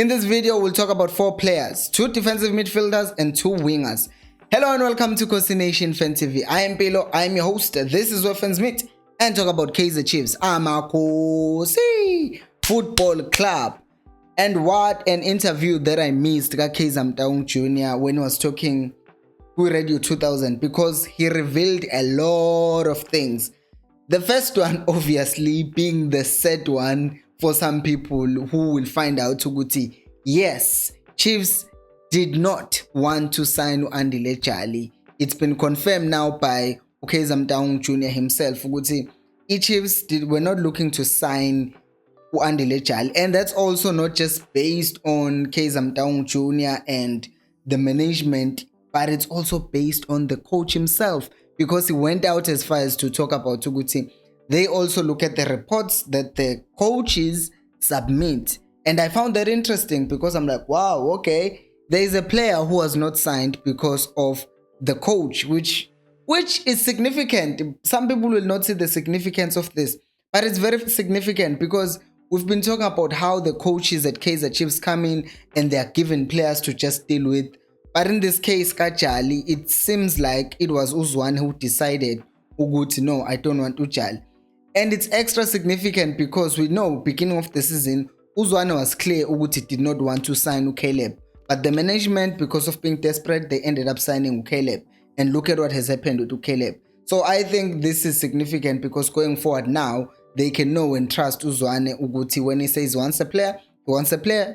In this video, we'll talk about 4 players, 2 defensive midfielders and 2 wingers. Hello and welcome to Khosi Nation Fan TV. I am Pelo, I am your host. This is where fans meet and talk about Kaizer Chiefs. I'm a Khosi Football Club. And what an interview that I missed with Kaizer Jr. when he was talking to Radio 2000, because he revealed a lot of things. The first one obviously being the sad one for some people who will find out Tuguti. Yes, Chiefs did not want to sign Andile Charlie. It's been confirmed now by Kaizer Jr. himself. Tuguti, Chiefs were not looking to sign Andile Charlie, and that's also not just based on Kaizer Jr. and the management, but it's also based on the coach himself, because he went out as far as to talk about Tuguti. They also look at the reports that the coaches submit. And I found that interesting because I'm like, wow, okay. There is a player who was not signed because of the coach, which is significant. Some people will not see the significance of this, but it's very significant because we've been talking about how the coaches at Kaizer Chiefs come in and they are given players to just deal with. But in this case, Kajali, it seems like it was Zwane who decided, no, I don't want Ujali. And it's extra significant because we know beginning of the season, Zwane was clear Uguti did not want to sign Caleb. But the management, because of being desperate, they ended up signing Caleb. And look at what has happened to Caleb. So I think this is significant because going forward now, they can know and trust Zwane Uguti. When he says he wants a player,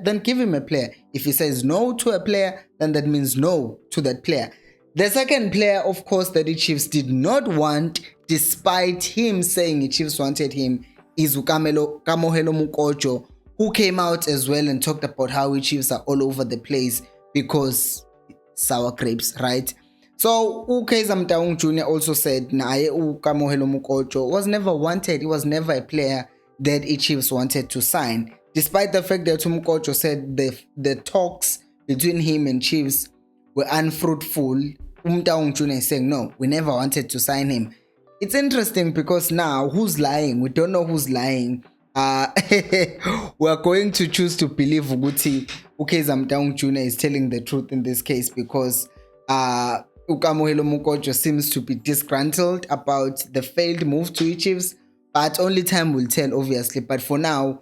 then give him a player. If he says no to a player, then that means no to that player. The second player, of course, that the Chiefs did not want, despite him saying the Chiefs wanted him, is Kamohelo Mukotjo, who came out as well and talked about how the Chiefs are all over the place because sour grapes, right? So Kaizer Jr. also said, Kamohelo Mukotjo was never wanted. He was never a player that the Chiefs wanted to sign, despite the fact that Mukotjo said the talks between him and Chiefs were unfruitful. Jr. is saying, no, we never wanted to sign him. It's interesting because now, who's lying? We don't know who's lying. We're going to choose to believe Uguti Kaizer Jr. is telling the truth in this case, because Kamohelo Mukotjo seems to be disgruntled about the failed move to Chiefs, but only time will tell, obviously. But for now,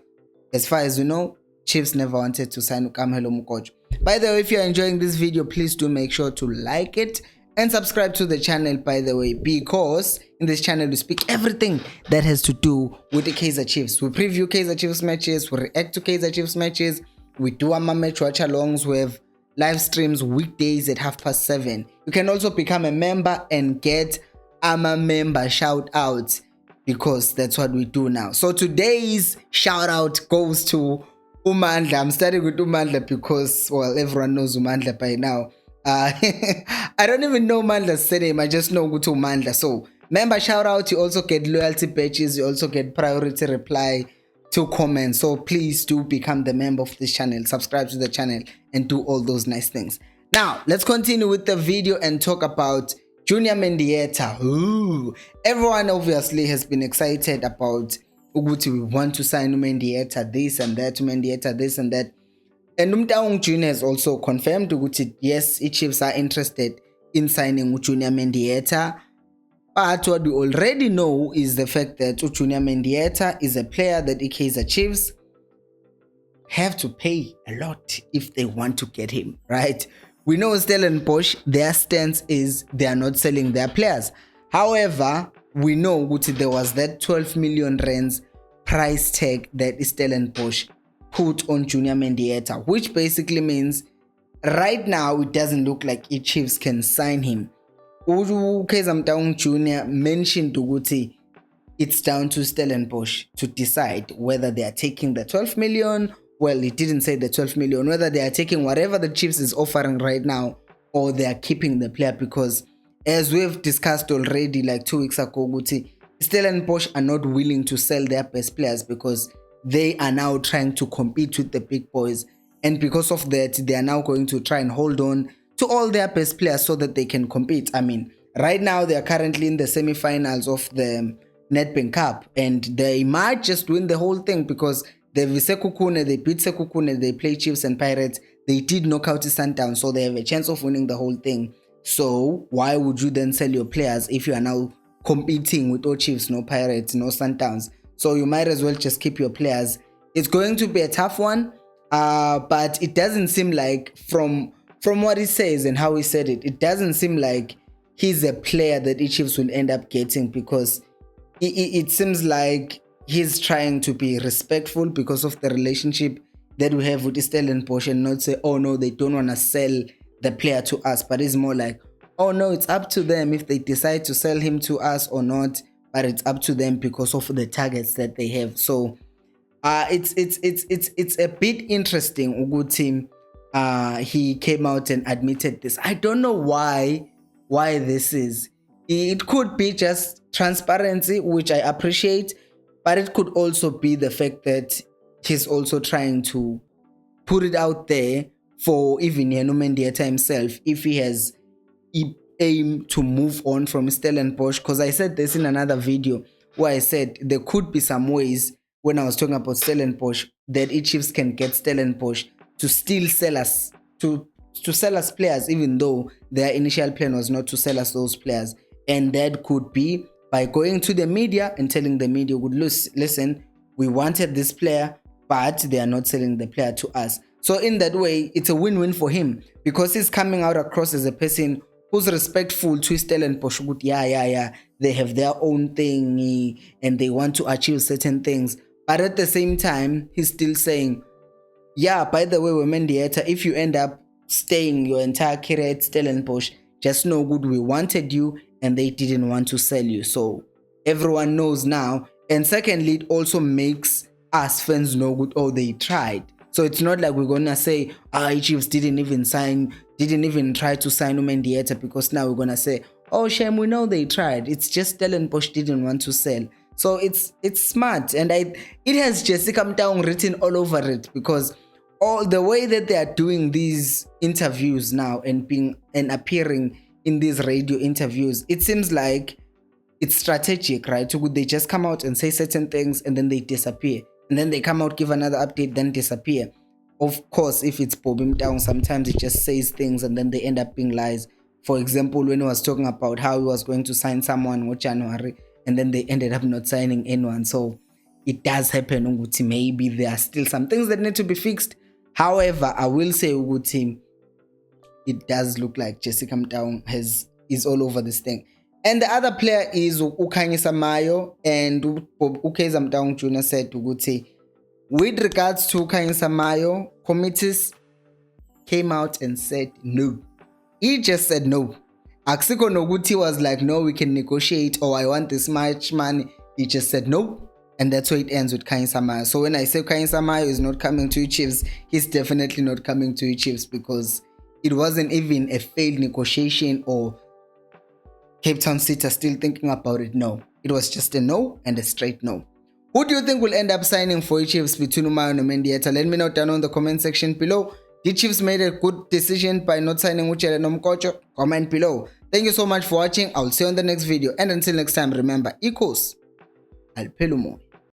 as far as we know, Chiefs never wanted to sign Kamohelo Mukotjo. By the way, if you're enjoying this video, please do make sure to like it and subscribe to the channel, by the way, because in this channel we speak everything that has to do with the Kaizer Chiefs. We preview Kaizer Chiefs matches, we react to Kaizer Chiefs matches, we do match watch alongs, we have live streams weekdays at 7:30. You can also become a member and get member shout outs, because that's what we do now. So today's shout out goes to Umandla. I'm starting with Umandla because, well, everyone knows Umandla by now. I don't even know Umandla's surname. I just know Umandla. So, member shout out. You also get loyalty badges. You also get priority reply to comments. So, please do become the member of this channel. Subscribe to the channel and do all those nice things. Now, let's continue with the video and talk about Junior Mendieta. Ooh. Everyone obviously has been excited about Uguti. We want to sign Mendieta this and that, Mendieta this and that. And Junior has also confirmed Uguti, yes, Chiefs are interested in signing Junior Mendieta. But what we already know is the fact that Junior Mendieta is a player that the Kaizer Chiefs have to pay a lot if they want to get him, right? We know Stellenbosch, their stance is they are not selling their players. However, we know there was that 12 million rands price tag that Stellenbosch put on Junior Mendieta, which basically means right now it doesn't look like Chiefs can sign him. Kaizer Jr. mentioned Uguti, it's down to Stellenbosch to decide whether they are taking the 12 million. Well, he didn't say the 12 million, whether they are taking whatever the Chiefs is offering right now or they are keeping the player, because as we've discussed already like 2 weeks ago, Stellenbosch are not willing to sell their best players because they are now trying to compete with the big boys. And because of that, they are now going to try and hold on to all their best players so that they can compete. I mean, right now they are currently in the semi-finals of the Nedbank Cup and they might just win the whole thing because They beat Sekhukhune, they play Chiefs and Pirates. They did knock out Sundowns, so they have a chance of winning the whole thing. So why would you then sell your players if you are now competing with no Chiefs, no Pirates, no Sundowns? So you might as well just keep your players. It's going to be a tough one, but it doesn't seem like from what he says and how he said it, it doesn't seem like he's a player that the Chiefs will end up getting, because it seems like he's trying to be respectful because of the relationship that we have with Stellenbosch, and not say, oh no, they don't want to sell the player to us, but it's more like, oh no, it's up to them if they decide to sell him to us or not, but it's up to them because of the targets that they have. So it's a bit interesting. Uguti, he came out and admitted this. I don't know why this is. It could be just transparency, which I appreciate, but it could also be the fact that he's also trying to put it out there for even Yano Mendieta himself, if he has aim to move on from Stellenbosch. Because I said this in another video where I said there could be some ways when I was talking about Stellenbosch that Chiefs can get Stellenbosch to still sell us to sell us players, even though their initial plan was not to sell us those players. And that could be by going to the media and telling the media, listen, we wanted this player, but they are not selling the player to us. So in that way, it's a win-win for him, because he's coming out across as a person who's respectful to Stellenbosch. Yeah, they have their own thing and they want to achieve certain things. But at the same time, he's still saying, yeah, by the way, Mendieta, if you end up staying your entire career at Stellenbosch, just know good, we wanted you and they didn't want to sell you. So everyone knows now. And secondly, it also makes us fans know good, oh, they tried. So it's not like we're gonna say, Chiefs didn't even try to sign Mendieta, because now we're gonna say, oh shame, we know they tried. It's just Stellenbosch didn't want to sell. So it's smart, and it has Jessica Mtaung written all over it, because all the way that they are doing these interviews now and appearing in these radio interviews, it seems like it's strategic, right? So they just come out and say certain things and then they disappear. And then they come out, give another update, then disappear. Of course, if it's Bobby Mtaung, sometimes it just says things and then they end up being lies. For example, when he was talking about how he was going to sign someone in January, and then they ended up not signing anyone. So it does happen, Uguti. Maybe there are still some things that need to be fixed. However, I will say, Uguti, it does look like Jessica Mtaung is all over this thing. And the other player is Ukanyisa Mayo, and Kaizer Mtaung Jr. said to Guti, with regards to Ukanyisa Mayo, committees came out and said no. He just said no. Aksiko Noguti was like, no, we can negotiate, or I want this much money. He just said no. And that's why it ends with Ukanyisa Mayo. So when I say Ukanyisa Mayo is not coming to Chiefs, he's definitely not coming to Chiefs, because it wasn't even a failed negotiation or Cape Town City are still thinking about it. No, it was just a no and a straight no. Who do you think will end up signing for Chiefs between Umayo and Mendieta? Let me know down on the comment section below. Did Chiefs made a good decision by not signing Uchele Nomkocho? Comment below. Thank you so much for watching. I'll see you on the next video. And until next time, remember, equals Alpelumo.